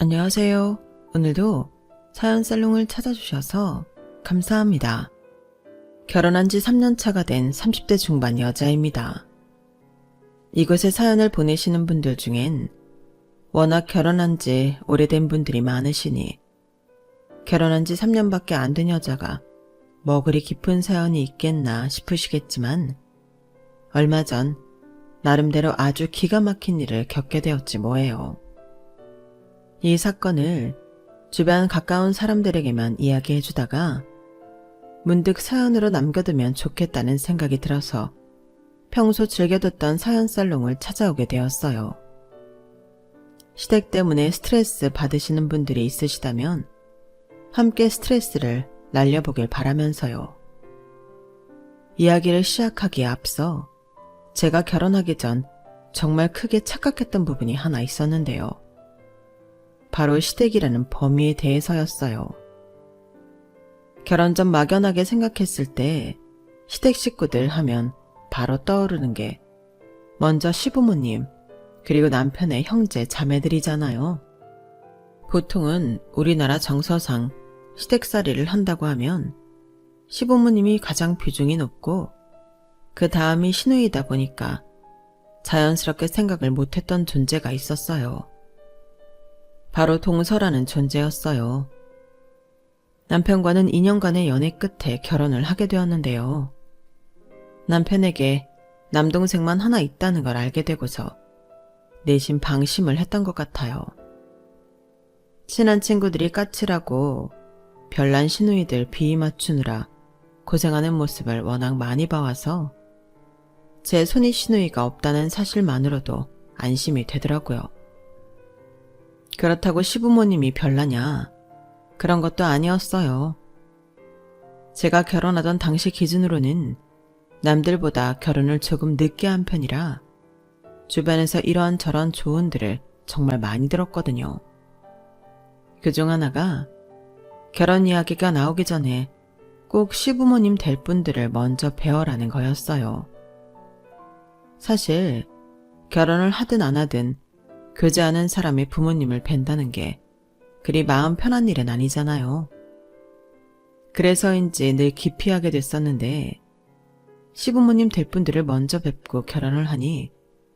안녕하세요. 오늘도 사연 살롱을 찾아주셔서 감사합니다. 결혼한 지 3년 차가 된 30대 중반 여자입니다. 이곳에 사연을 보내시는 분들 중엔 워낙 결혼한 지 오래된 분들이 많으시니 결혼한 지 3년밖에 안 된 여자가 뭐 그리 깊은 사연이 있겠나 싶으시겠지만 얼마 전 나름대로 아주 기가 막힌 일을 겪게 되었지 뭐예요. 이 사건을 주변 가까운 사람들에게만 이야기해주다가 문득 사연으로 남겨두면 좋겠다는 생각이 들어서 평소 즐겨 듣던 사연 살롱을 찾아오게 되었어요. 시댁 때문에 스트레스 받으시는 분들이 있으시다면 함께 스트레스를 날려보길 바라면서요. 이야기를 시작하기에 앞서 제가 결혼하기 전 정말 크게 착각했던 부분이 하나 있었는데요. 바로 시댁이라는 범위에 대해서였어요. 결혼 전 막연하게 생각했을 때 시댁 식구들 하면 바로 떠오르는 게 먼저 시부모님 그리고 남편의 형제 자매들이잖아요. 보통은 우리나라 정서상 시댁살이를 한다고 하면 시부모님이 가장 비중이 높고 그 다음이 시누이다 보니까 자연스럽게 생각을 못했던 존재가 있었어요. 바로 동서라는 존재였어요. 남편과는 2년간의 연애 끝에 결혼을 하게 되었는데요. 남편에게 남동생만 하나 있다는 걸 알게 되고서 내심 방심을 했던 것 같아요. 친한 친구들이 까칠하고 별난 시누이들 비위 맞추느라 고생하는 모습을 워낙 많이 봐와서 제 손이 시누이가 없다는 사실만으로도 안심이 되더라고요. 그렇다고 시부모님이 별나냐? 그런 것도 아니었어요. 제가 결혼하던 당시 기준으로는 남들보다 결혼을 조금 늦게 한 편이라 주변에서 이런저런 조언들을 정말 많이 들었거든요. 그중 하나가 결혼 이야기가 나오기 전에 꼭 시부모님 될 분들을 먼저 배워라는 거였어요. 사실 결혼을 하든 안 하든 교제하는 사람의 부모님을 뵌다는 게 그리 마음 편한 일은 아니잖아요. 그래서인지 늘 기피하게 됐었는데 시부모님 될 분들을 먼저 뵙고 결혼을 하니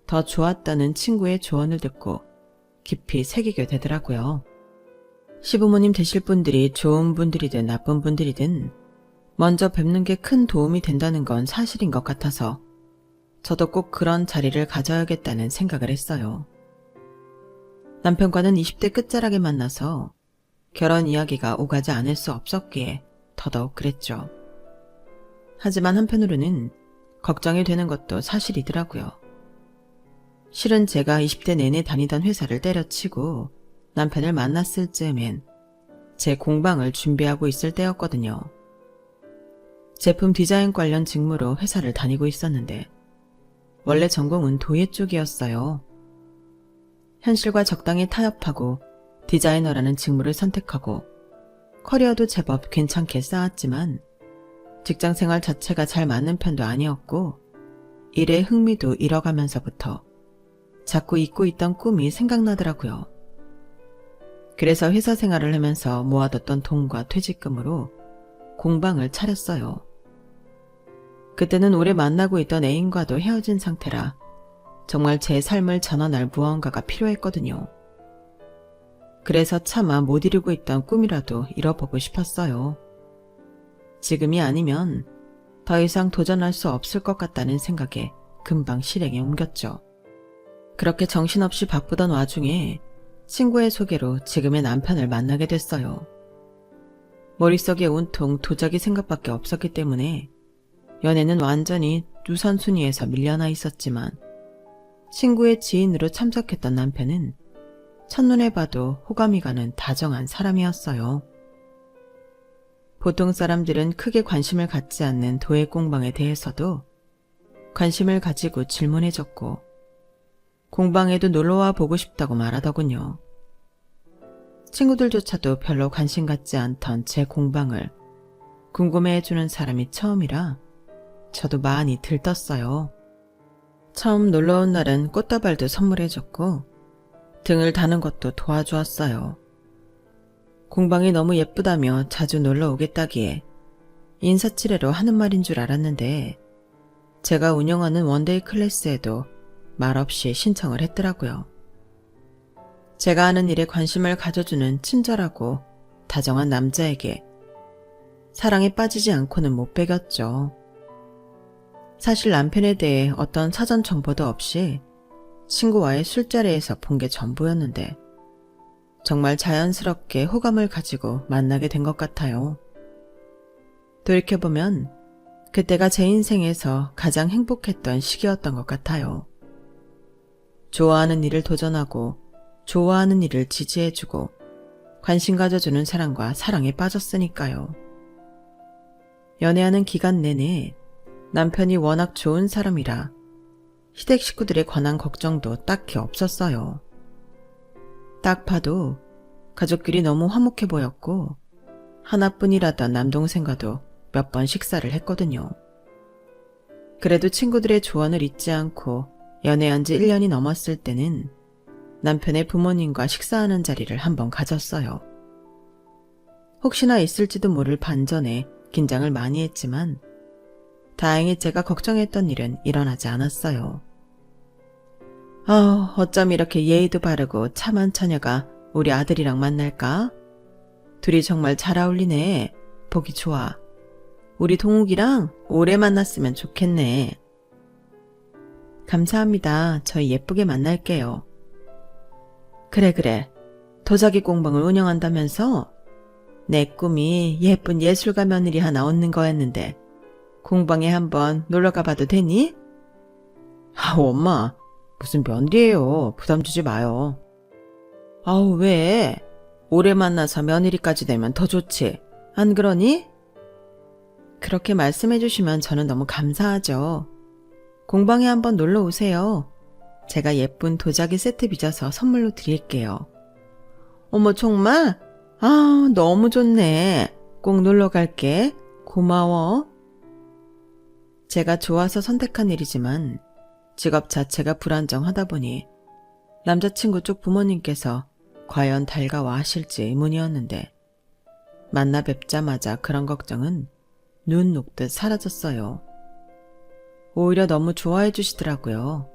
더 좋았다는 친구의 조언을 듣고 깊이 새기게 되더라고요. 시부모님 되실 분들이 좋은 분들이든 나쁜 분들이든 먼저 뵙는 게 큰 도움이 된다는 건 사실인 것 같아서 저도 꼭 그런 자리를 가져야겠다는 생각을 했어요. 남편과는 20대 끝자락에 만나서 결혼 이야기가 오가지 않을 수 없었기에 더더욱 그랬죠. 하지만 한편으로는 걱정이 되는 것도 사실이더라고요. 실은 제가 20대 내내 다니던 회사를 때려치고 남편을 만났을 즈음엔 제 공방을 준비하고 있을 때였거든요. 제품 디자인 관련 직무로 회사를 다니고 있었는데 원래 전공은 도예 쪽이었어요. 현실과 적당히 타협하고 디자이너라는 직무를 선택하고 커리어도 제법 괜찮게 쌓았지만 직장생활 자체가 잘 맞는 편도 아니었고 일에 흥미도 잃어가면서부터 자꾸 잊고 있던 꿈이 생각나더라고요. 그래서 회사 생활을 하면서 모아뒀던 돈과 퇴직금으로 공방을 차렸어요. 그때는 오래 만나고 있던 애인과도 헤어진 상태라 정말 제 삶을 전환할 무언가가 필요했거든요. 그래서 차마 못 이루고 있던 꿈이라도 이뤄보고 싶었어요. 지금이 아니면 더 이상 도전할 수 없을 것 같다는 생각에 금방 실행에 옮겼죠. 그렇게 정신없이 바쁘던 와중에 친구의 소개로 지금의 남편을 만나게 됐어요. 머릿속에 온통 도자기 생각밖에 없었기 때문에 연애는 완전히 우선순위에서 밀려나 있었지만 친구의 지인으로 참석했던 남편은 첫눈에 봐도 호감이 가는 다정한 사람이었어요. 보통 사람들은 크게 관심을 갖지 않는 도예 공방에 대해서도 관심을 가지고 질문해줬고 공방에도 놀러와 보고 싶다고 말하더군요. 친구들조차도 별로 관심 갖지 않던 제 공방을 궁금해해주는 사람이 처음이라 저도 많이 들떴어요. 처음 놀러온 날은 꽃다발도 선물해줬고 등을 다는 것도 도와주었어요. 공방이 너무 예쁘다며 자주 놀러 오겠다기에 인사치레로 하는 말인 줄 알았는데 제가 운영하는 원데이 클래스에도 말없이 신청을 했더라고요. 제가 하는 일에 관심을 가져주는 친절하고 다정한 남자에게 사랑에 빠지지 않고는 못 배겼죠. 사실 남편에 대해 어떤 사전 정보도 없이 친구와의 술자리에서 본 게 전부였는데 정말 자연스럽게 호감을 가지고 만나게 된 것 같아요. 돌이켜보면 그때가 제 인생에서 가장 행복했던 시기였던 것 같아요. 좋아하는 일을 도전하고 좋아하는 일을 지지해주고 관심 가져주는 사람과 사랑에 빠졌으니까요. 연애하는 기간 내내 남편이 워낙 좋은 사람이라 시댁 식구들에 관한 걱정도 딱히 없었어요. 딱 봐도 가족끼리 너무 화목해 보였고 하나뿐이라던 남동생과도 몇 번 식사를 했거든요. 그래도 친구들의 조언을 잊지 않고 연애한 지 1년이 넘었을 때는 남편의 부모님과 식사하는 자리를 한번 가졌어요. 혹시나 있을지도 모를 반전에 긴장을 많이 했지만 다행히 제가 걱정했던 일은 일어나지 않았어요. 어쩜 이렇게 예의도 바르고 참한 처녀가 우리 아들이랑 만날까? 둘이 정말 잘 어울리네. 보기 좋아. 우리 동욱이랑 오래 만났으면 좋겠네. 감사합니다. 저희 예쁘게 만날게요. 그래. 도자기 공방을 운영한다면서? 내 꿈이 예쁜 예술가 며느리 하나 얻는 거였는데 공방에 한번 놀러 가봐도 되니? 엄마. 무슨 며느리예요. 부담 주지 마요. 왜? 오래 만나서 며느리까지 되면 더 좋지. 안 그러니? 그렇게 말씀해 주시면 저는 너무 감사하죠. 공방에 한번 놀러 오세요. 제가 예쁜 도자기 세트 빚어서 선물로 드릴게요. 어머 정말? 너무 좋네. 꼭 놀러 갈게. 고마워. 제가 좋아서 선택한 일이지만 직업 자체가 불안정하다 보니 남자친구 쪽 부모님께서 과연 달가워하실지 의문이었는데 만나 뵙자마자 그런 걱정은 눈 녹듯 사라졌어요. 오히려 너무 좋아해 주시더라고요.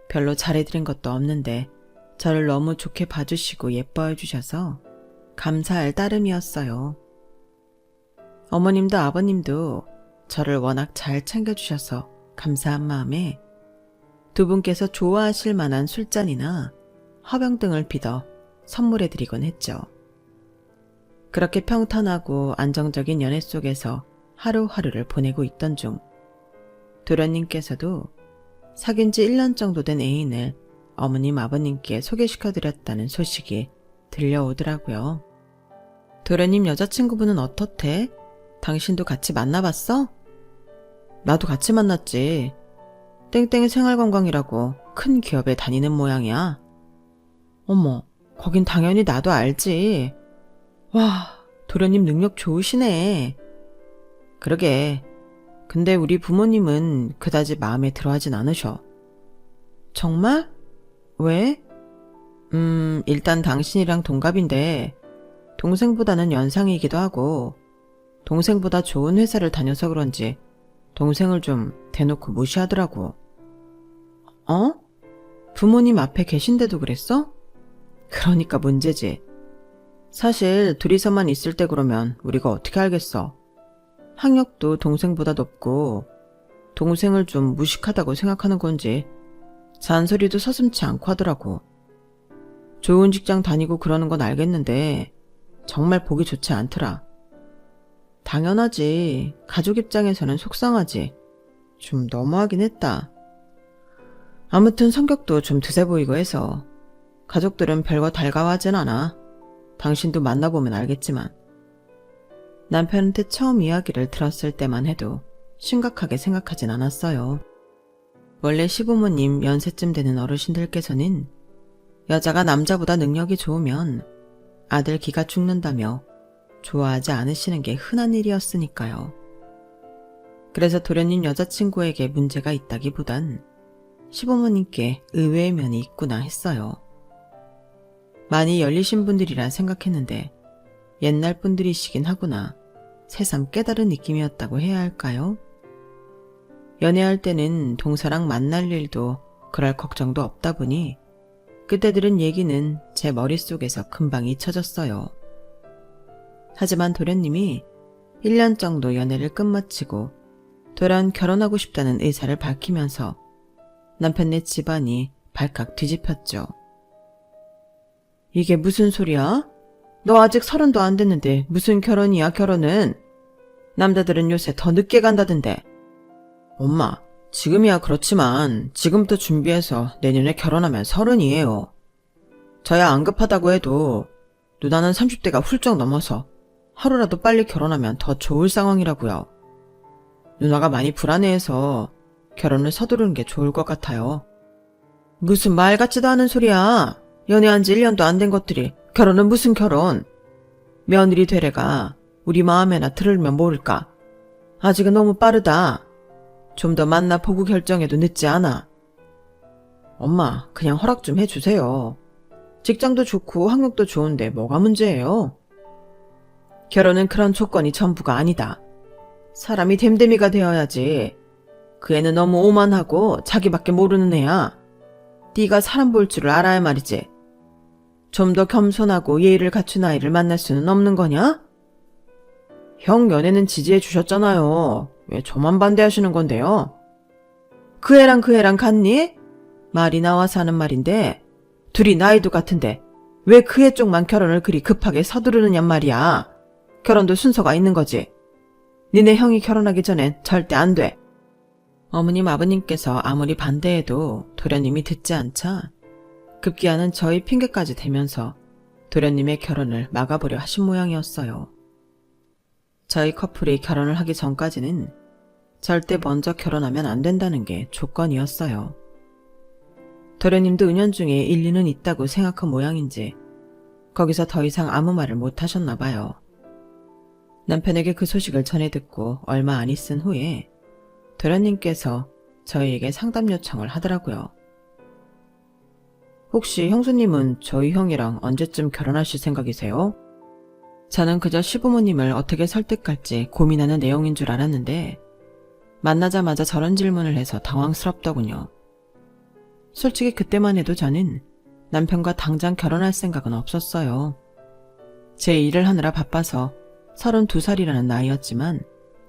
별로 잘해드린 것도 없는데 저를 너무 좋게 봐주시고 예뻐해 주셔서 감사할 따름이었어요. 어머님도 아버님도 저를 워낙 잘 챙겨주셔서 감사한 마음에 두 분께서 좋아하실 만한 술잔이나 화병 등을 빚어 선물해드리곤 했죠. 그렇게 평탄하고 안정적인 연애 속에서 하루하루를 보내고 있던 중 도련님께서도 사귄 지 1년 정도 된 애인을 어머님 아버님께 소개시켜드렸다는 소식이 들려오더라고요. 도련님 여자친구분은 어떻대? 당신도 같이 만나봤어? 나도 같이 만났지. 땡땡 생활관광이라고 큰 기업에 다니는 모양이야. 어머, 거긴 당연히 나도 알지. 와, 도련님 능력 좋으시네. 그러게. 근데 우리 부모님은 그다지 마음에 들어하진 않으셔. 정말? 왜? 일단 당신이랑 동갑인데 동생보다는 연상이기도 하고 동생보다 좋은 회사를 다녀서 그런지 동생을 좀 대놓고 무시하더라고. 부모님 앞에 계신데도 그랬어? 그러니까 문제지. 사실 둘이서만 있을 때 그러면 우리가 어떻게 알겠어. 학력도 동생보다 높고 동생을 좀 무식하다고 생각하는 건지 잔소리도 서슴지 않고 하더라고. 좋은 직장 다니고 그러는 건 알겠는데 정말 보기 좋지 않더라. 당연하지. 가족 입장에서는 속상하지. 좀 너무하긴 했다. 아무튼 성격도 좀 드세 보이고 해서 가족들은 별거 달가워하진 않아. 당신도 만나보면 알겠지만. 남편한테 처음 이야기를 들었을 때만 해도 심각하게 생각하진 않았어요. 원래 시부모님 연세쯤 되는 어르신들께서는 여자가 남자보다 능력이 좋으면 아들 기가 죽는다며 좋아하지 않으시는 게 흔한 일이었으니까요. 그래서 도련님 여자친구에게 문제가 있다기보단 시부모님께 의외의 면이 있구나 했어요. 많이 열리신 분들이라 생각했는데 옛날 분들이시긴 하구나. 새삼 깨달은 느낌이었다고 해야 할까요? 연애할 때는 동서랑 만날 일도 그럴 걱정도 없다 보니 그때 들은 얘기는 제 머릿속에서 금방 잊혀졌어요. 하지만 도련님이 1년 정도 연애를 끝마치고 돌아온 결혼하고 싶다는 의사를 밝히면서 남편네 집안이 발칵 뒤집혔죠. 이게 무슨 소리야? 너 아직 30도 안 됐는데 무슨 결혼이야 결혼은? 남자들은 요새 더 늦게 간다던데. 엄마, 지금이야 그렇지만 지금부터 준비해서 내년에 결혼하면 30이에요. 저야 안 급하다고 해도 누나는 30대가 훌쩍 넘어서 하루라도 빨리 결혼하면 더 좋을 상황이라고요. 누나가 많이 불안해해서 결혼을 서두르는 게 좋을 것 같아요. 무슨 말 같지도 않은 소리야. 연애한 지 1년도 안 된 것들이 결혼은 무슨 결혼. 며느리 되래가 우리 마음에나 들으면 모를까. 아직은 너무 빠르다. 좀 더 만나보고 결정해도 늦지 않아. 엄마, 그냥 허락 좀 해주세요. 직장도 좋고 학력도 좋은데 뭐가 문제예요? 결혼은 그런 조건이 전부가 아니다. 사람이 됨됨이가 되어야지. 그 애는 너무 오만하고 자기밖에 모르는 애야. 네가 사람 볼 줄을 알아야 말이지. 좀 더 겸손하고 예의를 갖춘 아이를 만날 수는 없는 거냐? 형 연애는 지지해 주셨잖아요. 왜 저만 반대하시는 건데요? 그 애랑 같니? 말이 나와서 하는 말인데 둘이 나이도 같은데 왜 그 애 쪽만 결혼을 그리 급하게 서두르느냔 말이야. 결혼도 순서가 있는 거지. 니네 형이 결혼하기 전엔 절대 안 돼. 어머님 아버님께서 아무리 반대해도 도련님이 듣지 않자 급기야는 저희 핑계까지 대면서 도련님의 결혼을 막아보려 하신 모양이었어요. 저희 커플이 결혼을 하기 전까지는 절대 먼저 결혼하면 안 된다는 게 조건이었어요. 도련님도 은연중에 일리는 있다고 생각한 모양인지 거기서 더 이상 아무 말을 못 하셨나 봐요. 남편에게 그 소식을 전해 듣고 얼마 안 있은 후에 도련님께서 저희에게 상담 요청을 하더라고요. 혹시 형수님은 저희 형이랑 언제쯤 결혼하실 생각이세요? 저는 그저 시부모님을 어떻게 설득할지 고민하는 내용인 줄 알았는데 만나자마자 저런 질문을 해서 당황스럽더군요. 솔직히 그때만 해도 저는 남편과 당장 결혼할 생각은 없었어요. 제 일을 하느라 바빠서 32살이라는 나이였지만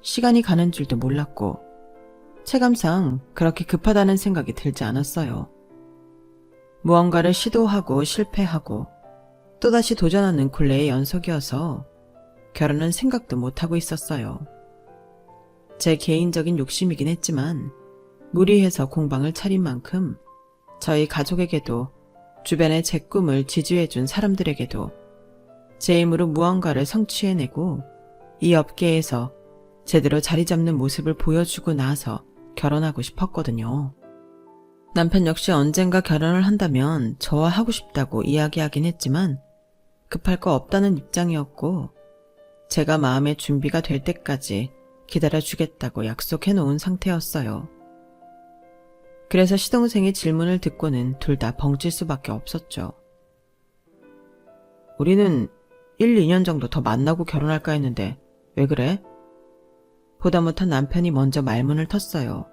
시간이 가는 줄도 몰랐고 체감상 그렇게 급하다는 생각이 들지 않았어요. 무언가를 시도하고 실패하고 또다시 도전하는 굴레의 연속이어서 결혼은 생각도 못하고 있었어요. 제 개인적인 욕심이긴 했지만 무리해서 공방을 차린 만큼 저희 가족에게도 주변에 제 꿈을 지지해준 사람들에게도 제 힘으로 무언가를 성취해내고 이 업계에서 제대로 자리 잡는 모습을 보여주고 나서 결혼하고 싶었거든요. 남편 역시 언젠가 결혼을 한다면 저와 하고 싶다고 이야기하긴 했지만 급할 거 없다는 입장이었고 제가 마음의 준비가 될 때까지 기다려주겠다고 약속해놓은 상태였어요. 그래서 시동생의 질문을 듣고는 둘 다 벙찔 수밖에 없었죠. 우리는 1, 2년 정도 더 만나고 결혼할까 했는데 왜 그래? 보다 못한 남편이 먼저 말문을 텄어요.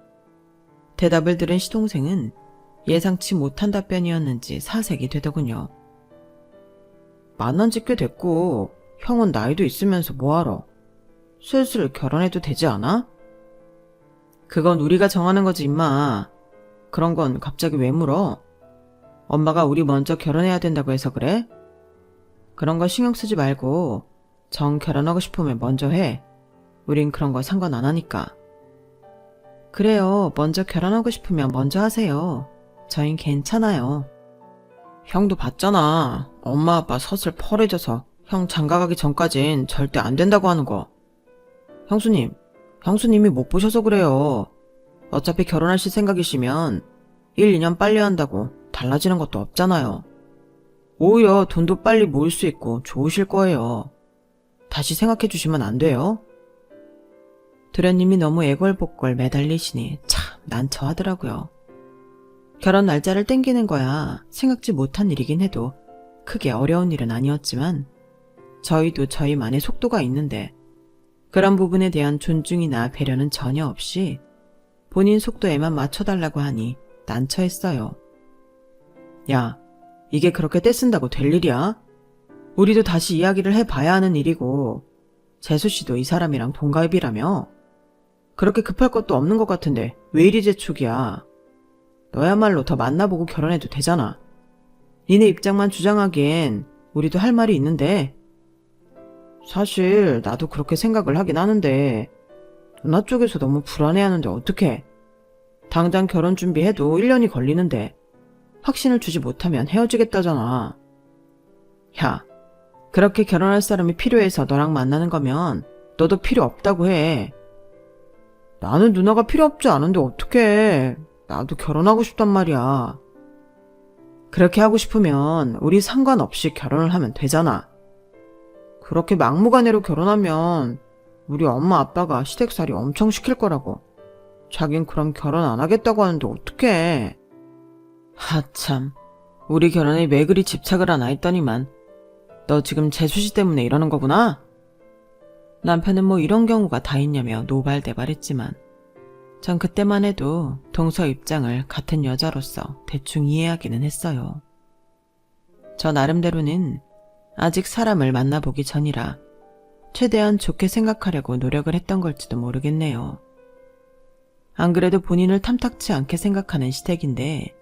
대답을 들은 시동생은 예상치 못한 답변이었는지 사색이 되더군요. 만난 지 꽤 됐고 형은 나이도 있으면서 뭐하러? 슬슬 결혼해도 되지 않아? 그건 우리가 정하는 거지 임마. 그런 건 갑자기 왜 물어? 엄마가 우리 먼저 결혼해야 된다고 해서 그래? 그런 거 신경 쓰지 말고 정 결혼하고 싶으면 먼저 해. 우린 그런 거 상관 안 하니까. 그래요. 먼저 결혼하고 싶으면 먼저 하세요. 저흰 괜찮아요. 형도 봤잖아. 엄마 아빠 서슬 펄해져서 형 장가가기 전까진 절대 안 된다고 하는 거. 형수님이 못 보셔서 그래요. 어차피 결혼하실 생각이시면 1, 2년 빨리 한다고 달라지는 것도 없잖아요. 오히려 돈도 빨리 모을 수 있고 좋으실 거예요. 다시 생각해 주시면 안 돼요? 도련님이 너무 애걸복걸 매달리시니 참 난처하더라고요. 결혼 날짜를 땡기는 거야 생각지 못한 일이긴 해도 크게 어려운 일은 아니었지만 저희도 저희만의 속도가 있는데 그런 부분에 대한 존중이나 배려는 전혀 없이 본인 속도에만 맞춰달라고 하니 난처했어요. 야, 이게 그렇게 떼쓴다고 될 일이야? 우리도 다시 이야기를 해봐야 하는 일이고 재수씨도 이 사람이랑 동갑이라며? 그렇게 급할 것도 없는 것 같은데 왜 이리 재촉이야? 너야말로 더 만나보고 결혼해도 되잖아. 니네 입장만 주장하기엔 우리도 할 말이 있는데. 사실 나도 그렇게 생각을 하긴 하는데 누나 쪽에서 너무 불안해하는데 어떡해. 당장 결혼 준비해도 1년이 걸리는데 확신을 주지 못하면 헤어지겠다잖아. 야, 그렇게 결혼할 사람이 필요해서 너랑 만나는 거면 너도 필요 없다고 해. 나는 누나가 필요 없지 않은데 어떡해. 나도 결혼하고 싶단 말이야. 그렇게 하고 싶으면 우리 상관없이 결혼을 하면 되잖아. 그렇게 막무가내로 결혼하면 우리 엄마 아빠가 시댁살이 엄청 시킬 거라고. 자긴 그럼 결혼 안 하겠다고 하는데 어떡해. 하참, 우리 결혼에 왜 그리 집착을 하나 했더니만 너 지금 재수씨 때문에 이러는 거구나? 남편은 뭐 이런 경우가 다 있냐며 노발대발했지만 전 그때만 해도 동서 입장을 같은 여자로서 대충 이해하기는 했어요. 저 나름대로는 아직 사람을 만나보기 전이라 최대한 좋게 생각하려고 노력을 했던 걸지도 모르겠네요. 안 그래도 본인을 탐탁치 않게 생각하는 시댁인데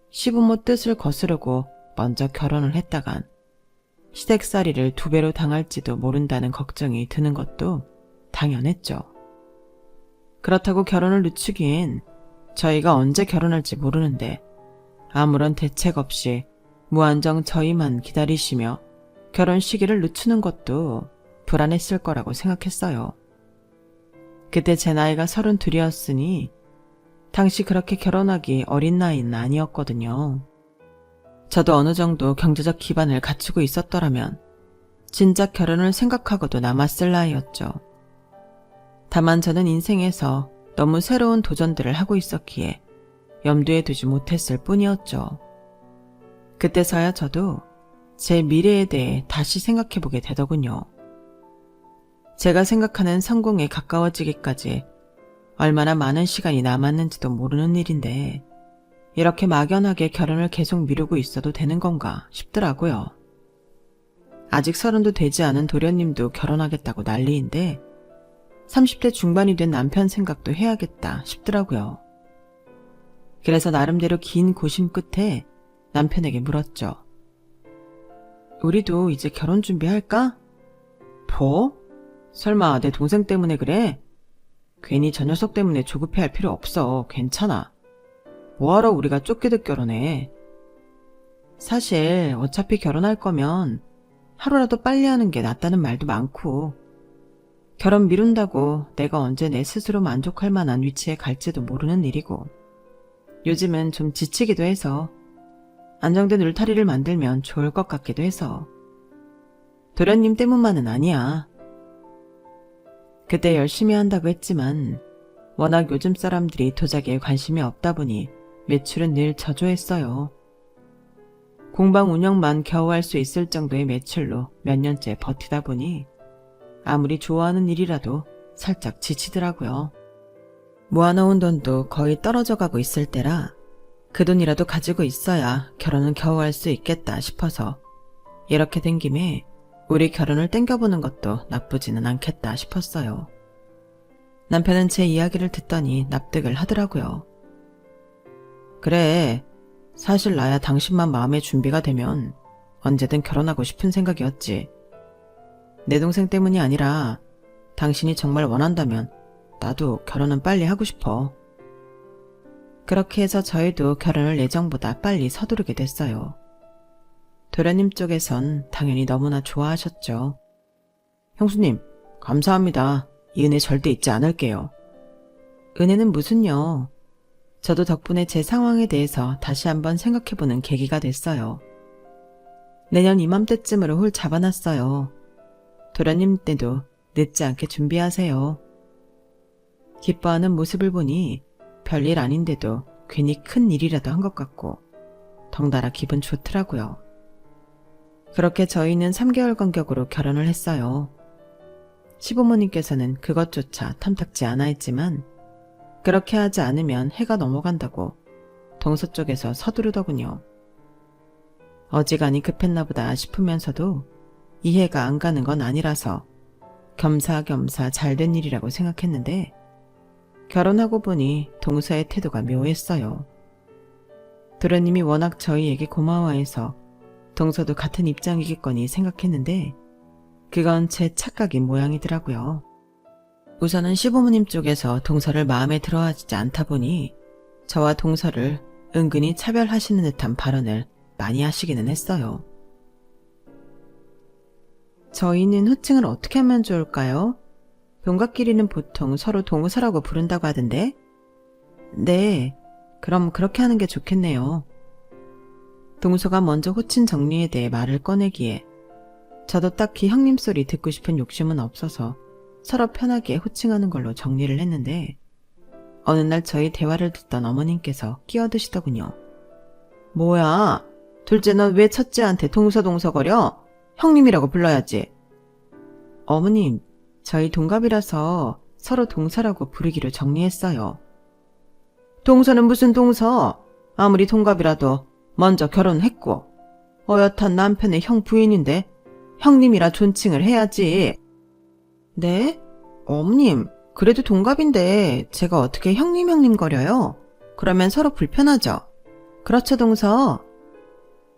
시부모 뜻을 거스르고 먼저 결혼을 했다간 시댁살이를 2배로 당할지도 모른다는 걱정이 드는 것도 당연했죠. 그렇다고 결혼을 늦추기엔 저희가 언제 결혼할지 모르는데 아무런 대책 없이 무한정 저희만 기다리시며 결혼 시기를 늦추는 것도 불안했을 거라고 생각했어요. 그때 제 나이가 32이었으니 당시 그렇게 결혼하기 어린 나이는 아니었거든요. 저도 어느 정도 경제적 기반을 갖추고 있었더라면 진작 결혼을 생각하고도 남았을 나이였죠. 다만 저는 인생에서 너무 새로운 도전들을 하고 있었기에 염두에 두지 못했을 뿐이었죠. 그때서야 저도 제 미래에 대해 다시 생각해보게 되더군요. 제가 생각하는 성공에 가까워지기까지 얼마나 많은 시간이 남았는지도 모르는 일인데 이렇게 막연하게 결혼을 계속 미루고 있어도 되는 건가 싶더라고요. 아직 30도 되지 않은 도련님도 결혼하겠다고 난리인데 30대 중반이 된 남편 생각도 해야겠다 싶더라고요. 그래서 나름대로 긴 고심 끝에 남편에게 물었죠. 우리도 이제 결혼 준비할까? 뭐? 설마 내 동생 때문에 그래? 괜히 저 녀석 때문에 조급해할 필요 없어. 괜찮아. 뭐하러 우리가 쫓기듯 결혼해. 사실 어차피 결혼할 거면 하루라도 빨리 하는 게 낫다는 말도 많고 결혼 미룬다고 내가 언제 내 스스로 만족할 만한 위치에 갈지도 모르는 일이고 요즘은 좀 지치기도 해서 안정된 울타리를 만들면 좋을 것 같기도 해서 도련님 때문만은 아니야. 그때 열심히 한다고 했지만 워낙 요즘 사람들이 도자기에 관심이 없다 보니 매출은 늘 저조했어요. 공방 운영만 겨우 할 수 있을 정도의 매출로 몇 년째 버티다 보니 아무리 좋아하는 일이라도 살짝 지치더라고요. 모아놓은 돈도 거의 떨어져 가고 있을 때라 그 돈이라도 가지고 있어야 결혼은 겨우 할 수 있겠다 싶어서 이렇게 된 김에 우리 결혼을 땡겨보는 것도 나쁘지는 않겠다 싶었어요. 남편은 제 이야기를 듣더니 납득을 하더라고요. 그래, 사실 나야 당신만 마음의 준비가 되면 언제든 결혼하고 싶은 생각이었지. 내 동생 때문이 아니라 당신이 정말 원한다면 나도 결혼은 빨리 하고 싶어. 그렇게 해서 저희도 결혼을 예정보다 빨리 서두르게 됐어요. 도련님 쪽에선 당연히 너무나 좋아하셨죠. 형수님, 감사합니다. 이 은혜 절대 잊지 않을게요. 은혜는 무슨요? 저도 덕분에 제 상황에 대해서 다시 한번 생각해보는 계기가 됐어요. 내년 이맘때쯤으로 홀 잡아놨어요. 도련님 때도 늦지 않게 준비하세요. 기뻐하는 모습을 보니 별일 아닌데도 괜히 큰 일이라도 한 것 같고 덩달아 기분 좋더라고요. 그렇게 저희는 3개월 간격으로 결혼을 했어요. 시부모님께서는 그것조차 탐탁지 않아 했지만 그렇게 하지 않으면 해가 넘어간다고 동서 쪽에서 서두르더군요. 어지간히 급했나 보다 싶으면서도 이해가 안 가는 건 아니라서 겸사겸사 잘된 일이라고 생각했는데 결혼하고 보니 동서의 태도가 묘했어요. 도련님이 워낙 저희에게 고마워해서 동서도 같은 입장이겠거니 생각했는데 그건 제 착각인 모양이더라고요. 우선은 시부모님 쪽에서 동서를 마음에 들어하지 않다 보니 저와 동서를 은근히 차별하시는 듯한 발언을 많이 하시기는 했어요. 저희는 호칭을 어떻게 하면 좋을까요? 동갑끼리는 보통 서로 동서라고 부른다고 하던데? 네, 그럼 그렇게 하는 게 좋겠네요. 동서가 먼저 호칭 정리에 대해 말을 꺼내기에 저도 딱히 형님 소리 듣고 싶은 욕심은 없어서 서로 편하게 호칭하는 걸로 정리를 했는데 어느 날 저희 대화를 듣던 어머님께서 끼어드시더군요. 뭐야, 둘째 넌 왜 첫째한테 동서동서거려? 형님이라고 불러야지. 어머님, 저희 동갑이라서 서로 동서라고 부르기로 정리했어요. 동서는 무슨 동서? 아무리 동갑이라도 먼저 결혼했고 어엿한 남편의 형 부인인데 형님이라 존칭을 해야지. 네? 어머님, 그래도 동갑인데 제가 어떻게 형님 거려요? 그러면 서로 불편하죠? 그렇죠, 동서?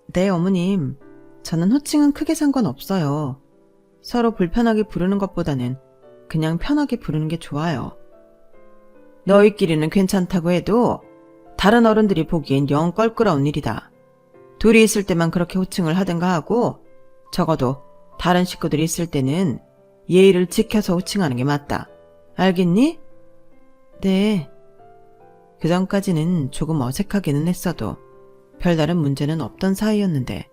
네, 어머님. 저는 호칭은 크게 상관없어요. 서로 불편하게 부르는 것보다는 그냥 편하게 부르는 게 좋아요. 너희끼리는 괜찮다고 해도 다른 어른들이 보기엔 영 껄끄러운 일이다. 둘이 있을 때만 그렇게 호칭을 하든가 하고 적어도 다른 식구들이 있을 때는 예의를 지켜서 호칭하는 게 맞다. 알겠니? 네. 그전까지는 조금 어색하기는 했어도 별다른 문제는 없던 사이였는데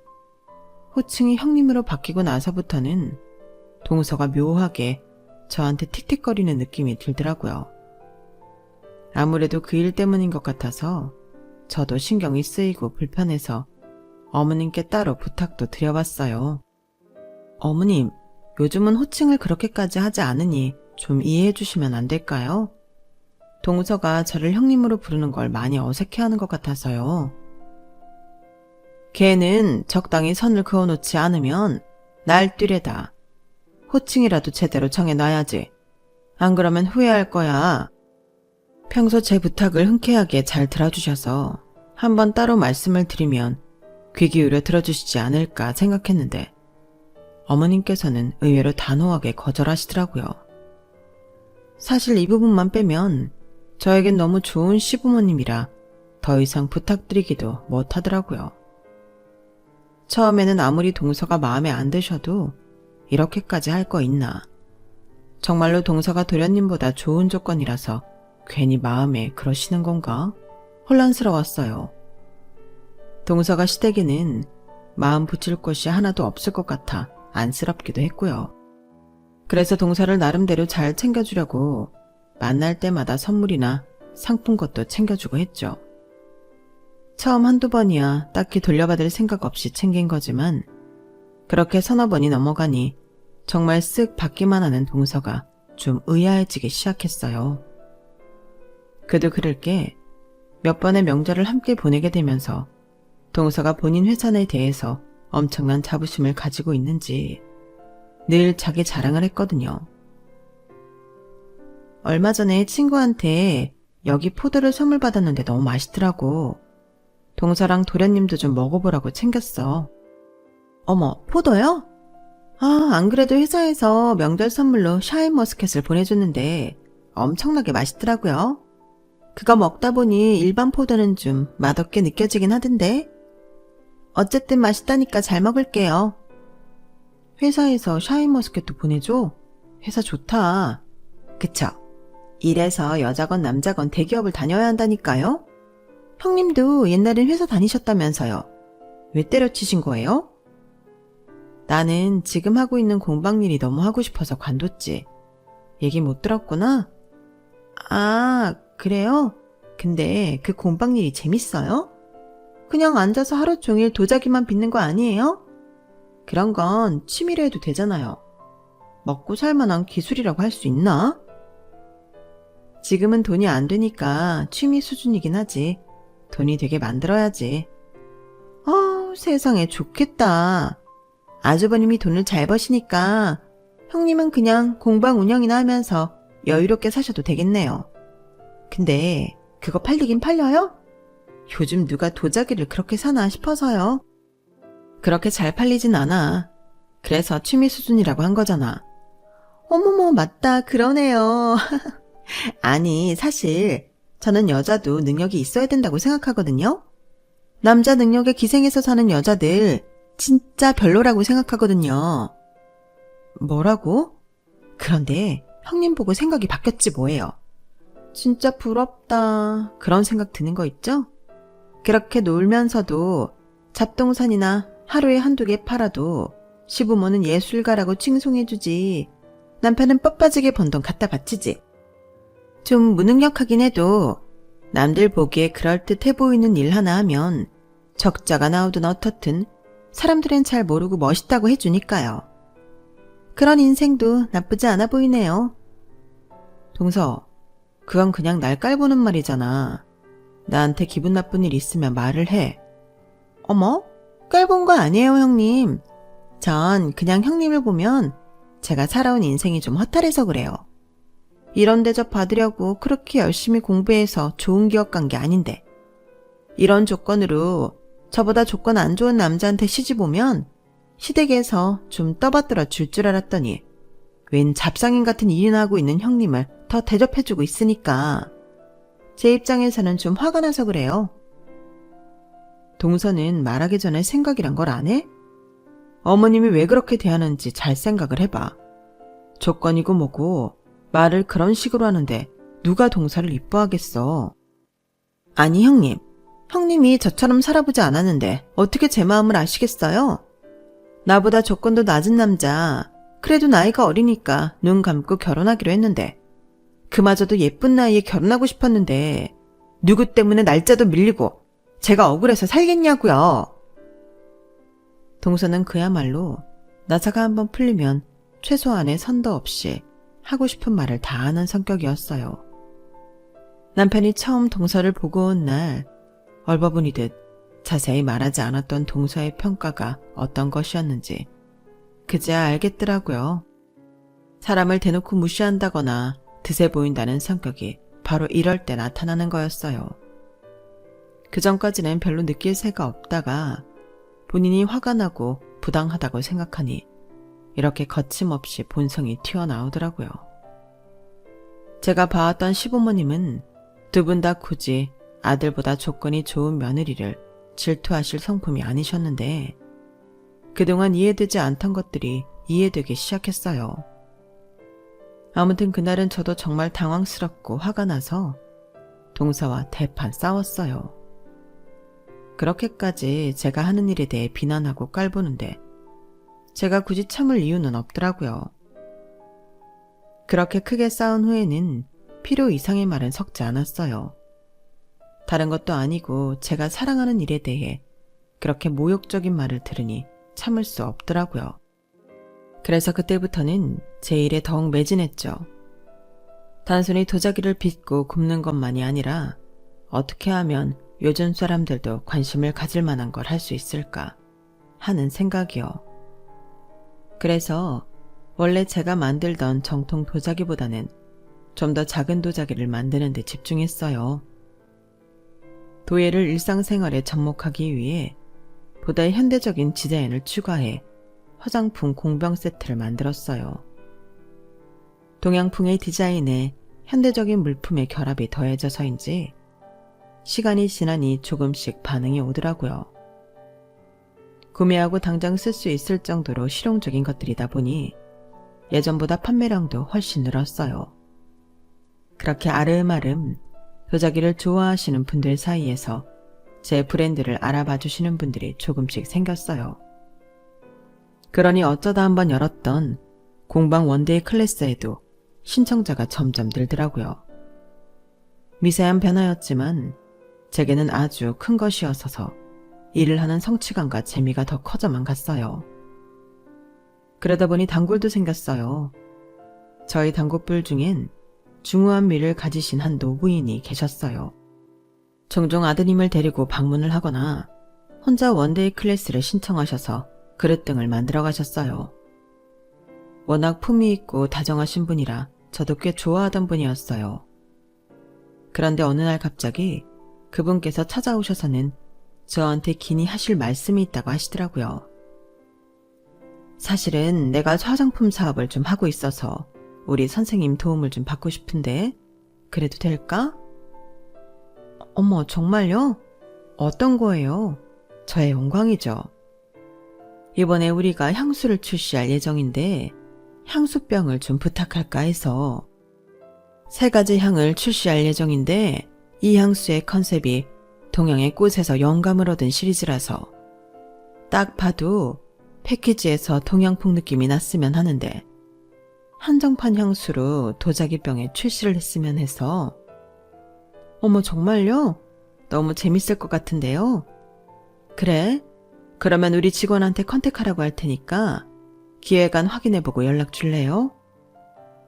호칭이 형님으로 바뀌고 나서부터는 동서가 묘하게 저한테 틱틱거리는 느낌이 들더라고요. 아무래도 그 일 때문인 것 같아서 저도 신경이 쓰이고 불편해서 어머님께 따로 부탁도 드려봤어요. 어머님, 요즘은 호칭을 그렇게까지 하지 않으니 좀 이해해 주시면 안 될까요? 동서가 저를 형님으로 부르는 걸 많이 어색해하는 것 같아서요. 걔는 적당히 선을 그어놓지 않으면 날뛰레다. 호칭이라도 제대로 정해놔야지. 안 그러면 후회할 거야. 평소 제 부탁을 흔쾌하게 잘 들어주셔서 한번 따로 말씀을 드리면 귀 기울여 들어주시지 않을까 생각했는데 어머님께서는 의외로 단호하게 거절하시더라고요. 사실 이 부분만 빼면 저에겐 너무 좋은 시부모님이라 더 이상 부탁드리기도 못하더라고요. 처음에는 아무리 동서가 마음에 안 드셔도 이렇게까지 할 거 있나. 정말로 동서가 도련님보다 좋은 조건이라서 괜히 마음에 그러시는 건가? 혼란스러웠어요. 동서가 시댁에는 마음 붙일 곳이 하나도 없을 것 같아 안쓰럽기도 했고요. 그래서 동서를 나름대로 잘 챙겨주려고 만날 때마다 선물이나 상품것도 챙겨주고 했죠. 처음 한두 번이야 딱히 돌려받을 생각 없이 챙긴 거지만 그렇게 서너 번이 넘어가니 정말 쓱 받기만 하는 동서가 좀 의아해지기 시작했어요. 그도 그럴 게 몇 번의 명절을 함께 보내게 되면서 동서가 본인 회사에 대해서 엄청난 자부심을 가지고 있는지 늘 자기 자랑을 했거든요. 얼마 전에 친구한테 여기 포도를 선물 받았는데 너무 맛있더라고. 동서랑 도련님도 좀 먹어보라고 챙겼어. 어머, 포도요? 아, 안 그래도 회사에서 명절 선물로 샤인머스켓을 보내줬는데 엄청나게 맛있더라고요. 그거 먹다 보니 일반 포도는 좀 맛없게 느껴지긴 하던데. 어쨌든 맛있다니까 잘 먹을게요. 회사에서 샤인머스켓도 보내줘? 회사 좋다. 그쵸? 이래서 여자건 남자건 대기업을 다녀야 한다니까요? 형님도 옛날엔 회사 다니셨다면서요. 왜 때려치신 거예요? 나는 지금 하고 있는 공방일이 너무 하고 싶어서 관뒀지. 얘기 못 들었구나? 아, 그래요? 근데 그 공방일이 재밌어요? 그냥 앉아서 하루 종일 도자기만 빚는 거 아니에요? 그런 건 취미로 해도 되잖아요. 먹고 살 만한 기술이라고 할 수 있나? 지금은 돈이 안 되니까 취미 수준이긴 하지. 돈이 되게 만들어야지. 세상에 좋겠다. 아주버님이 돈을 잘 버시니까 형님은 그냥 공방 운영이나 하면서 여유롭게 사셔도 되겠네요. 근데 그거 팔리긴 팔려요? 요즘 누가 도자기를 그렇게 사나 싶어서요. 그렇게 잘 팔리진 않아. 그래서 취미 수준이라고 한 거잖아. 어머머, 맞다. 그러네요. 아니, 사실 저는 여자도 능력이 있어야 된다고 생각하거든요. 남자 능력에 기생해서 사는 여자들 진짜 별로라고 생각하거든요. 뭐라고? 그런데 형님 보고 생각이 바뀌었지 뭐예요. 진짜 부럽다. 그런 생각 드는 거 있죠? 그렇게 놀면서도 잡동산이나 하루에 한두 개 팔아도 시부모는 예술가라고 칭송해주지. 남편은 뻣빠지게 번 돈 갖다 바치지. 좀 무능력하긴 해도 남들 보기에 그럴듯해 보이는 일 하나 하면 적자가 나오든 어떻든 사람들은 잘 모르고 멋있다고 해주니까요. 그런 인생도 나쁘지 않아 보이네요. 동서, 그건 그냥 날 깔보는 말이잖아. 나한테 기분 나쁜 일 있으면 말을 해. 어머? 깔본 거 아니에요, 형님. 전 그냥 형님을 보면 제가 살아온 인생이 좀 허탈해서 그래요. 이런 대접 받으려고 그렇게 열심히 공부해서 좋은 기업 간 게 아닌데. 이런 조건으로 저보다 조건 안 좋은 남자한테 시집 오면 시댁에서 좀 떠받들어 줄 줄 알았더니 웬 잡상인 같은 일이나 하고 있는 형님을 더 대접해주고 있으니까 제 입장에서는 좀 화가 나서 그래요. 동서는 말하기 전에 생각이란 걸 안 해? 어머님이 왜 그렇게 대하는지 잘 생각을 해봐. 조건이고 뭐고 말을 그런 식으로 하는데 누가 동서를 이뻐하겠어. 아니 형님, 형님이 저처럼 살아보지 않았는데 어떻게 제 마음을 아시겠어요? 나보다 조건도 낮은 남자, 그래도 나이가 어리니까 눈 감고 결혼하기로 했는데 그마저도 예쁜 나이에 결혼하고 싶었는데 누구 때문에 날짜도 밀리고 제가 억울해서 살겠냐고요. 동서는 그야말로 나사가 한번 풀리면 최소한의 선도 없이 하고 싶은 말을 다 하는 성격이었어요. 남편이 처음 동서를 보고 온 날 얼버무리듯 자세히 말하지 않았던 동서의 평가가 어떤 것이었는지 그제야 알겠더라고요. 사람을 대놓고 무시한다거나 드세 보인다는 성격이 바로 이럴 때 나타나는 거였어요. 그전까지는 별로 느낄 새가 없다가 본인이 화가 나고 부당하다고 생각하니 이렇게 거침없이 본성이 튀어나오더라고요. 제가 봐왔던 시부모님은 두 분 다 굳이 아들보다 조건이 좋은 며느리를 질투하실 성품이 아니셨는데 그동안 이해되지 않던 것들이 이해되기 시작했어요. 아무튼 그날은 저도 정말 당황스럽고 화가 나서 동서와 대판 싸웠어요. 그렇게까지 제가 하는 일에 대해 비난하고 깔보는데 제가 굳이 참을 이유는 없더라고요. 그렇게 크게 싸운 후에는 필요 이상의 말은 섞지 않았어요. 다른 것도 아니고 제가 사랑하는 일에 대해 그렇게 모욕적인 말을 들으니 참을 수 없더라고요. 그래서 그때부터는 제 일에 더욱 매진했죠. 단순히 도자기를 빚고 굽는 것만이 아니라 어떻게 하면 요즘 사람들도 관심을 가질 만한 걸 할 수 있을까 하는 생각이요. 그래서 원래 제가 만들던 정통 도자기보다는 좀 더 작은 도자기를 만드는 데 집중했어요. 도예를 일상생활에 접목하기 위해 보다 현대적인 디자인을 추가해 화장품 공병 세트를 만들었어요. 동양풍의 디자인에 현대적인 물품의 결합이 더해져서인지 시간이 지나니 조금씩 반응이 오더라고요. 구매하고 당장 쓸 수 있을 정도로 실용적인 것들이다 보니 예전보다 판매량도 훨씬 늘었어요. 그렇게 아름아름 도자기를 좋아하시는 분들 사이에서 제 브랜드를 알아봐 주시는 분들이 조금씩 생겼어요. 그러니 어쩌다 한번 열었던 공방 원데이 클래스에도 신청자가 점점 늘더라고요. 미세한 변화였지만 제게는 아주 큰 것이었어서 일을 하는 성취감과 재미가 더 커져만 갔어요. 그러다 보니 단골도 생겼어요. 저희 단골들 중엔 중후한 미를 가지신 한 노부인이 계셨어요. 종종 아드님을 데리고 방문을 하거나 혼자 원데이 클래스를 신청하셔서 그릇 등을 만들어 가셨어요. 워낙 품위 있고 다정하신 분이라 저도 꽤 좋아하던 분이었어요. 그런데 어느 날 갑자기 그분께서 찾아오셔서는 저한테 긴히 하실 말씀이 있다고 하시더라고요. 사실은 내가 화장품 사업을 좀 하고 있어서 우리 선생님 도움을 좀 받고 싶은데 그래도 될까? 어머, 정말요? 어떤 거예요? 저의 영광이죠. 이번에 우리가 향수를 출시할 예정인데 향수병을 좀 부탁할까 해서 3가지 향을 출시할 예정인데 이 향수의 컨셉이 동양의 꽃에서 영감을 얻은 시리즈라서 딱 봐도 패키지에서 동양풍 느낌이 났으면 하는데 한정판 향수로 도자기병에 출시를 했으면 해서. 어머, 정말요? 너무 재밌을 것 같은데요? 그래? 그러면 우리 직원한테 컨택하라고 할 테니까 기획안 확인해보고 연락 줄래요?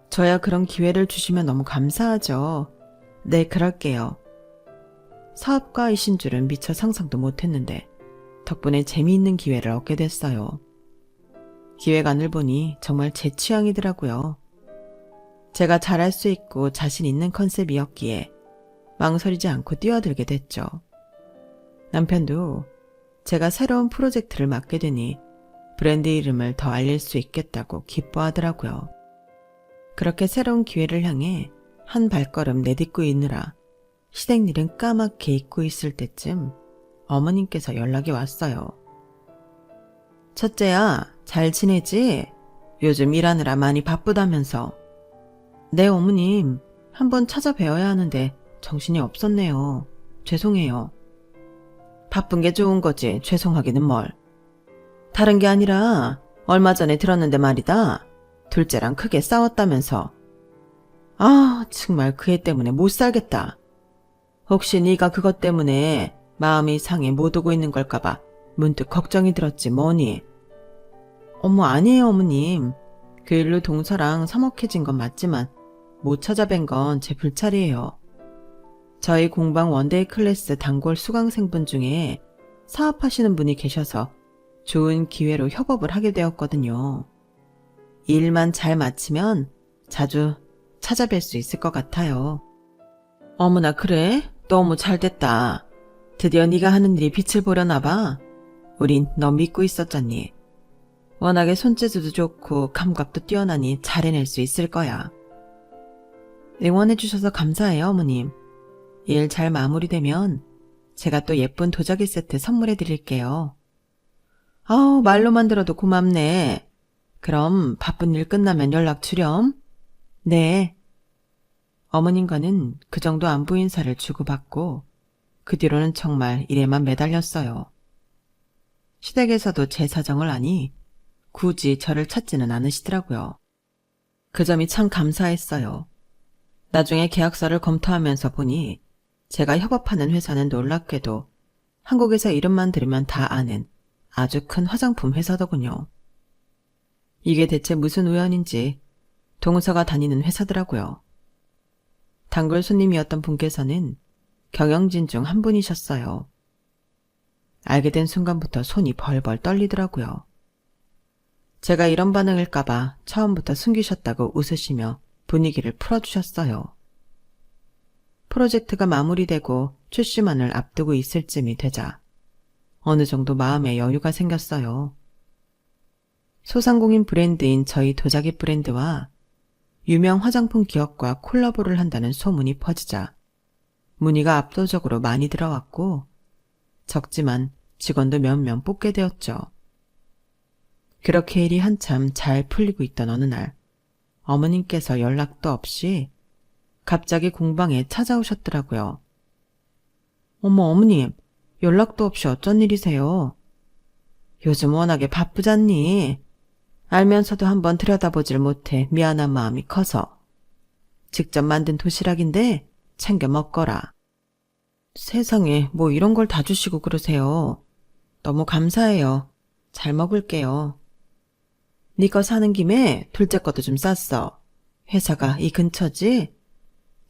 저야 그런 기회를 주시면 너무 감사하죠. 네, 그럴게요. 사업가이신 줄은 미처 상상도 못했는데 덕분에 재미있는 기회를 얻게 됐어요. 기획안을 보니 정말 제 취향이더라고요. 제가 잘할 수 있고 자신 있는 컨셉이었기에 망설이지 않고 뛰어들게 됐죠. 남편도 제가 새로운 프로젝트를 맡게 되니 브랜드 이름을 더 알릴 수 있겠다고 기뻐하더라고요. 그렇게 새로운 기회를 향해 한 발걸음 내딛고 있느라 시댁일은 까맣게 잊고 있을 때쯤 어머님께서 연락이 왔어요. 첫째야, 잘 지내지? 요즘 일하느라 많이 바쁘다면서. 네, 어머님. 한번 찾아뵈어야 하는데 정신이 없었네요. 죄송해요. 바쁜 게 좋은 거지 죄송하기는 뭘. 다른 게 아니라 얼마 전에 들었는데 말이다. 둘째랑 크게 싸웠다면서. 아, 정말 그 애 때문에 못 살겠다. 혹시 네가 그것 때문에 마음이 상해 못 오고 있는 걸까봐 문득 걱정이 들었지 뭐니. 어머, 아니에요 어머님. 그 일로 동서랑 서먹해진 건 맞지만 못 찾아뵌 건 제 불찰이에요. 저희 공방 원데이 클래스 단골 수강생분 중에 사업하시는 분이 계셔서 좋은 기회로 협업을 하게 되었거든요. 일만 잘 마치면 자주 찾아뵐 수 있을 것 같아요. 어머나, 그래? 너무 잘됐다. 드디어 네가 하는 일이 빛을 보려나 봐. 우린 너 믿고 있었잖니. 워낙에 손재주도 좋고 감각도 뛰어나니 잘 해낼 수 있을 거야. 응원해 주셔서 감사해요, 어머님. 일 잘 마무리되면 제가 또 예쁜 도자기 세트 선물해 드릴게요. 아우, 말로만 들어도 고맙네. 그럼 바쁜 일 끝나면 연락 주렴. 네. 어머님과는 그 정도 안부 인사를 주고받고 그 뒤로는 정말 일에만 매달렸어요. 시댁에서도 제 사정을 아니 굳이 저를 찾지는 않으시더라고요. 그 점이 참 감사했어요. 나중에 계약서를 검토하면서 보니 제가 협업하는 회사는 놀랍게도 한국에서 이름만 들으면 다 아는 아주 큰 화장품 회사더군요. 이게 대체 무슨 우연인지 동서가 다니는 회사더라고요. 단골 손님이었던 분께서는 경영진 중 한 분이셨어요. 알게 된 순간부터 손이 벌벌 떨리더라고요. 제가 이런 반응일까봐 처음부터 숨기셨다고 웃으시며 분위기를 풀어주셨어요. 프로젝트가 마무리되고 출시만을 앞두고 있을 쯤이 되자 어느 정도 마음에 여유가 생겼어요. 소상공인 브랜드인 저희 도자기 브랜드와 유명 화장품 기업과 콜라보를 한다는 소문이 퍼지자 문의가 압도적으로 많이 들어왔고 적지만 직원도 몇 명 뽑게 되었죠. 그렇게 일이 한참 잘 풀리고 있던 어느 날 어머님께서 연락도 없이 갑자기 공방에 찾아오셨더라고요. 어머, 어머님, 연락도 없이 어쩐 일이세요? 요즘 워낙에 바쁘잖니. 알면서도 한번 들여다보질 못해 미안한 마음이 커서. 직접 만든 도시락인데 챙겨 먹거라. 세상에, 뭐 이런 걸 다 주시고 그러세요. 너무 감사해요. 잘 먹을게요. 네 거 사는 김에 둘째 것도 좀 쌌어. 회사가 이 근처지?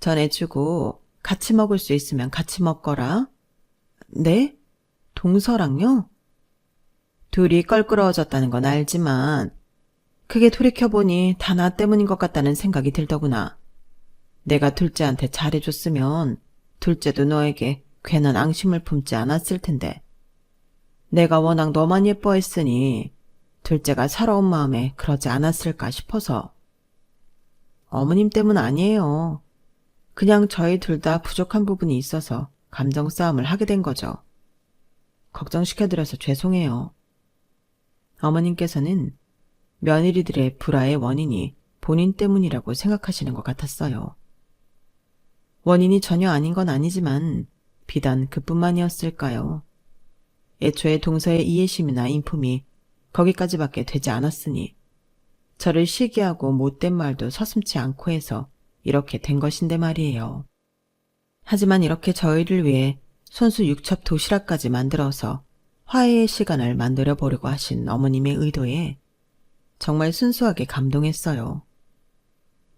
전해주고 같이 먹을 수 있으면 같이 먹거라. 네? 동서랑요? 둘이 껄끄러워졌다는 건 알지만 그게 돌이켜보니 다 나 때문인 것 같다는 생각이 들더구나. 내가 둘째한테 잘해줬으면 둘째도 너에게 괜한 앙심을 품지 않았을 텐데. 내가 워낙 너만 예뻐했으니 둘째가 살아온 마음에 그러지 않았을까 싶어서. 어머님 때문 아니에요. 그냥 저희 둘 다 부족한 부분이 있어서 감정 싸움을 하게 된 거죠. 걱정시켜드려서 죄송해요. 어머님께서는 며느리들의 불화의 원인이 본인 때문이라고 생각하시는 것 같았어요. 원인이 전혀 아닌 건 아니지만 비단 그뿐만이었을까요? 애초에 동서의 이해심이나 인품이 거기까지밖에 되지 않았으니 저를 시기하고 못된 말도 서슴지 않고 해서 이렇게 된 것인데 말이에요. 하지만 이렇게 저희를 위해 손수 육첩 도시락까지 만들어서 화해의 시간을 만들어 보려고 하신 어머님의 의도에 정말 순수하게 감동했어요.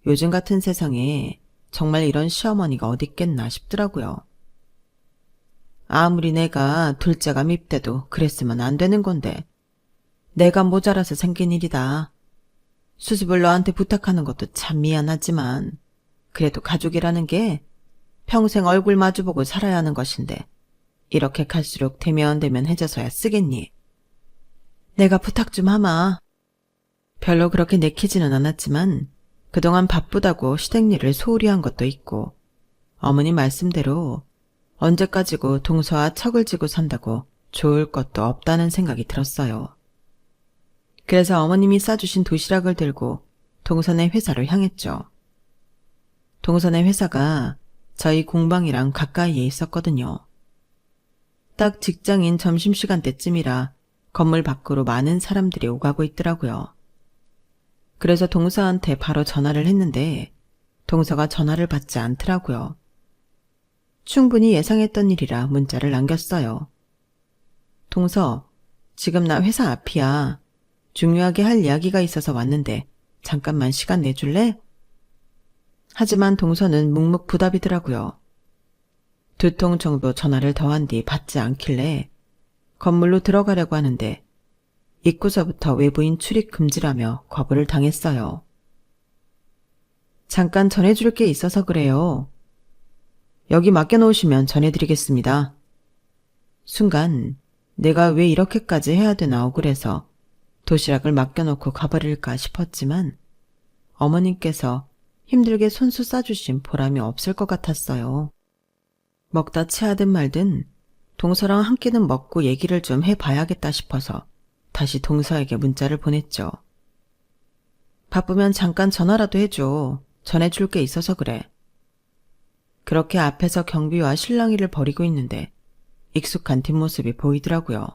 요즘 같은 세상에 정말 이런 시어머니가 어딨겠나 싶더라고요. 아무리 내가 둘째가 밉대도 그랬으면 안 되는 건데 내가 모자라서 생긴 일이다. 수습을 너한테 부탁하는 것도 참 미안하지만 그래도 가족이라는 게 평생 얼굴 마주보고 살아야 하는 것인데 이렇게 갈수록 대면대면해져서야 쓰겠니? 내가 부탁 좀 하마. 별로 그렇게 내키지는 않았지만 그동안 바쁘다고 시댁일을 소홀히 한 것도 있고 어머니 말씀대로 언제까지고 동서와 척을 지고 산다고 좋을 것도 없다는 생각이 들었어요. 그래서 어머님이 싸주신 도시락을 들고 동선의 회사로 향했죠. 동선의 회사가 저희 공방이랑 가까이에 있었거든요. 딱 직장인 점심시간 때쯤이라 건물 밖으로 많은 사람들이 오가고 있더라고요. 그래서 동서한테 바로 전화를 했는데 동서가 전화를 받지 않더라고요. 충분히 예상했던 일이라 문자를 남겼어요. 동서, 지금 나 회사 앞이야. 중요하게 할 이야기가 있어서 왔는데 잠깐만 시간 내줄래? 하지만 동서는 묵묵부답이더라고요. 2통 정도 전화를 더한 뒤 받지 않길래 건물로 들어가려고 하는데 입구서부터 외부인 출입 금지라며 거부를 당했어요. 잠깐 전해줄 게 있어서 그래요. 여기 맡겨놓으시면 전해드리겠습니다. 순간 내가 왜 이렇게까지 해야 되나 억울해서 도시락을 맡겨놓고 가버릴까 싶었지만 어머님께서 힘들게 손수 싸주신 보람이 없을 것 같았어요. 먹다 체하든 말든 동서랑 한 끼는 먹고 얘기를 좀 해봐야겠다 싶어서 다시 동서에게 문자를 보냈죠. 바쁘면 잠깐 전화라도 해줘. 전해줄 게 있어서 그래. 그렇게 앞에서 경비와 실랑이를 벌이고 있는데 익숙한 뒷모습이 보이더라고요.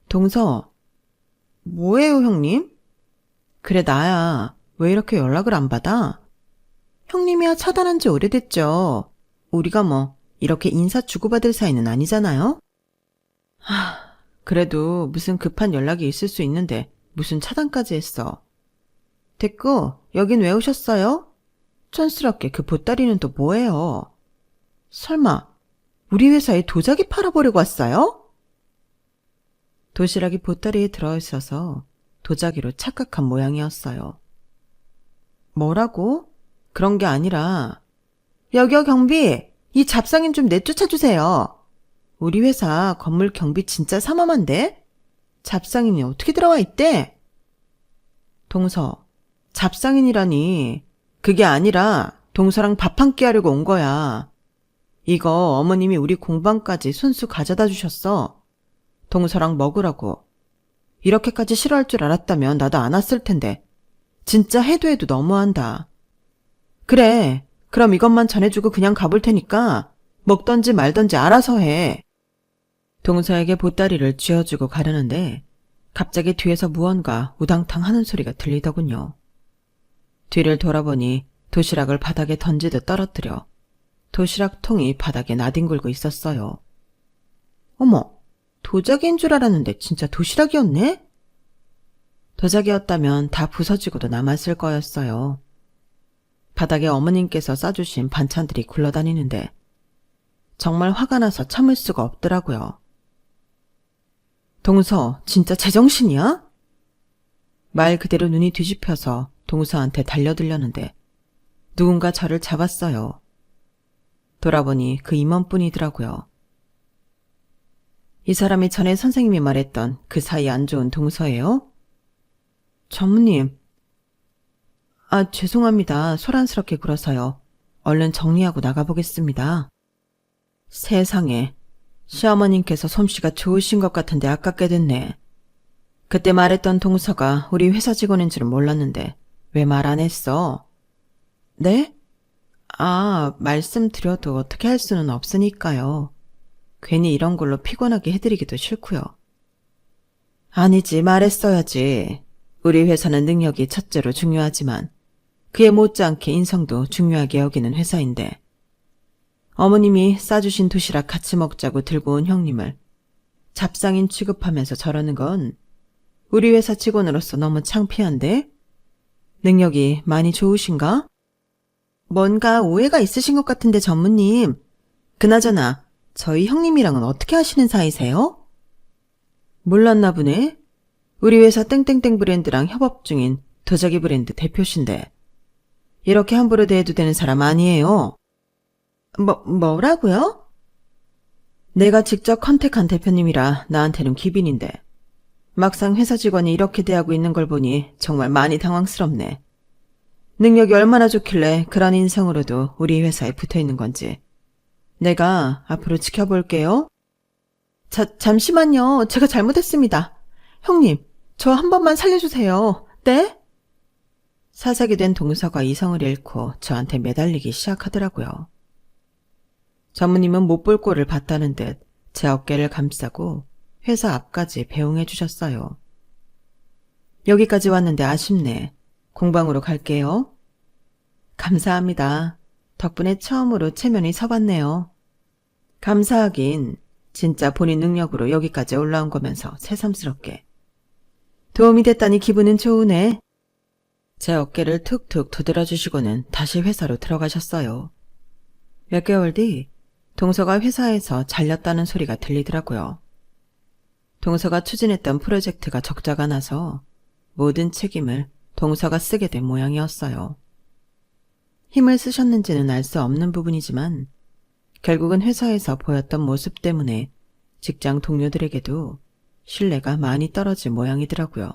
동서, 뭐예요 형님? 그래 나야. 왜 이렇게 연락을 안 받아? 형님이야 차단한 지 오래됐죠. 우리가 뭐 이렇게 인사 주고받을 사이는 아니잖아요? 그래도 무슨 급한 연락이 있을 수 있는데 무슨 차단까지 했어. 됐고 여긴 왜 오셨어요? 촌스럽게 그 보따리는 또 뭐예요? 설마 우리 회사에 도자기 팔아보려고 왔어요? 도시락이 보따리에 들어있어서 도자기로 착각한 모양이었어요. 뭐라고? 그런 게 아니라 여기요 경비! 이 잡상인 좀 내쫓아주세요. 우리 회사 건물 경비 진짜 삼엄한데? 잡상인이 어떻게 들어와 있대? 동서, 잡상인이라니. 그게 아니라 동서랑 밥 한 끼 하려고 온 거야. 이거 어머님이 우리 공방까지 손수 가져다 주셨어. 동서랑 먹으라고. 이렇게까지 싫어할 줄 알았다면 나도 안 왔을 텐데. 진짜 해도 해도 너무한다. 그래, 그럼 이것만 전해주고 그냥 가볼 테니까 먹던지 말던지 알아서 해. 동서에게 보따리를 쥐어주고 가려는데 갑자기 뒤에서 무언가 우당탕 하는 소리가 들리더군요. 뒤를 돌아보니 도시락을 바닥에 던지듯 떨어뜨려 도시락 통이 바닥에 나뒹굴고 있었어요. 어머, 도자기인 줄 알았는데 진짜 도시락이었네? 도자기였다면 다 부서지고도 남았을 거였어요. 바닥에 어머님께서 싸주신 반찬들이 굴러다니는데 정말 화가 나서 참을 수가 없더라고요. 동서, 진짜 제정신이야? 말 그대로 눈이 뒤집혀서 동서한테 달려들려는데 누군가 저를 잡았어요. 돌아보니 그 임원뿐이더라고요. 이 사람이 전에 선생님이 말했던 그 사이 안 좋은 동서예요? 전무님. 죄송합니다. 소란스럽게 굴어서요. 얼른 정리하고 나가보겠습니다. 세상에, 시어머님께서 솜씨가 좋으신 것 같은데 아깝게 됐네. 그때 말했던 동서가 우리 회사 직원인 줄은 몰랐는데 왜 말 안 했어? 네? 말씀드려도 어떻게 할 수는 없으니까요. 괜히 이런 걸로 피곤하게 해드리기도 싫고요. 아니지, 말했어야지. 우리 회사는 능력이 첫째로 중요하지만 그에 못지않게 인성도 중요하게 여기는 회사인데 어머님이 싸주신 도시락 같이 먹자고 들고 온 형님을 잡상인 취급하면서 저러는 건 우리 회사 직원으로서 너무 창피한데? 능력이 많이 좋으신가? 뭔가 오해가 있으신 것 같은데 전무님. 그나저나 저희 형님이랑은 어떻게 하시는 사이세요? 몰랐나 보네. 우리 회사 땡땡땡 브랜드랑 협업 중인 도자기 브랜드 대표신데 이렇게 함부로 대해도 되는 사람 아니에요. 뭐라고요? 내가 직접 컨택한 대표님이라 나한테는 귀빈인데 막상 회사 직원이 이렇게 대하고 있는 걸 보니 정말 많이 당황스럽네. 능력이 얼마나 좋길래 그런 인성으로도 우리 회사에 붙어있는 건지. 내가 앞으로 지켜볼게요. 잠시만요. 제가 잘못했습니다. 형님, 저 한 번만 살려주세요. 네? 사색이 된 동서가 이성을 잃고 저한테 매달리기 시작하더라고요. 전무님은 못 볼 꼴을 봤다는 듯 제 어깨를 감싸고 회사 앞까지 배웅해 주셨어요. 여기까지 왔는데 아쉽네. 공방으로 갈게요. 감사합니다. 덕분에 처음으로 체면이 서봤네요. 감사하긴 진짜 본인 능력으로 여기까지 올라온 거면서 새삼스럽게. 도움이 됐다니 기분은 좋으네. 제 어깨를 툭툭 두드려주시고는 다시 회사로 들어가셨어요. 몇 개월 뒤 동서가 회사에서 잘렸다는 소리가 들리더라고요. 동서가 추진했던 프로젝트가 적자가 나서 모든 책임을 동서가 쓰게 된 모양이었어요. 힘을 쓰셨는지는 알 수 없는 부분이지만 결국은 회사에서 보였던 모습 때문에 직장 동료들에게도 신뢰가 많이 떨어진 모양이더라고요.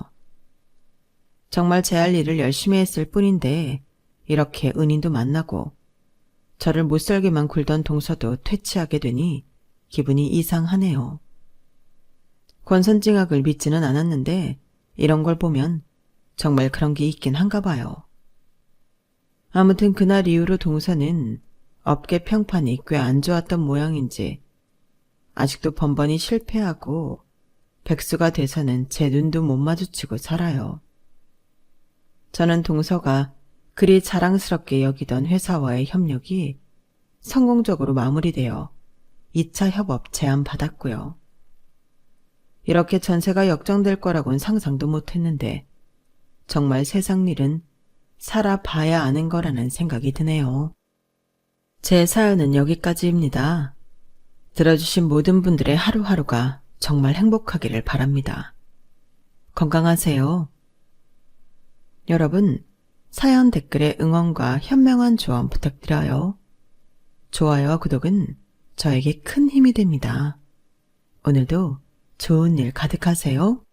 정말 제 할 일을 열심히 했을 뿐인데 이렇게 은인도 만나고 저를 못살게만 굴던 동서도 퇴치하게 되니 기분이 이상하네요. 권선징악을 믿지는 않았는데 이런 걸 보면 정말 그런 게 있긴 한가 봐요. 아무튼 그날 이후로 동서는 업계 평판이 꽤 안 좋았던 모양인지 아직도 번번이 실패하고 백수가 돼서는 제 눈도 못 마주치고 살아요. 저는 동서가 그리 자랑스럽게 여기던 회사와의 협력이 성공적으로 마무리되어 2차 협업 제안받았고요. 이렇게 전세가 역정될 거라고는 상상도 못했는데 정말 세상 일은 살아봐야 아는 거라는 생각이 드네요. 제 사연은 여기까지입니다. 들어주신 모든 분들의 하루하루가 정말 행복하기를 바랍니다. 건강하세요. 여러분, 사연 댓글에 응원과 현명한 조언 부탁드려요. 좋아요와 구독은 저에게 큰 힘이 됩니다. 오늘도 좋은 일 가득하세요.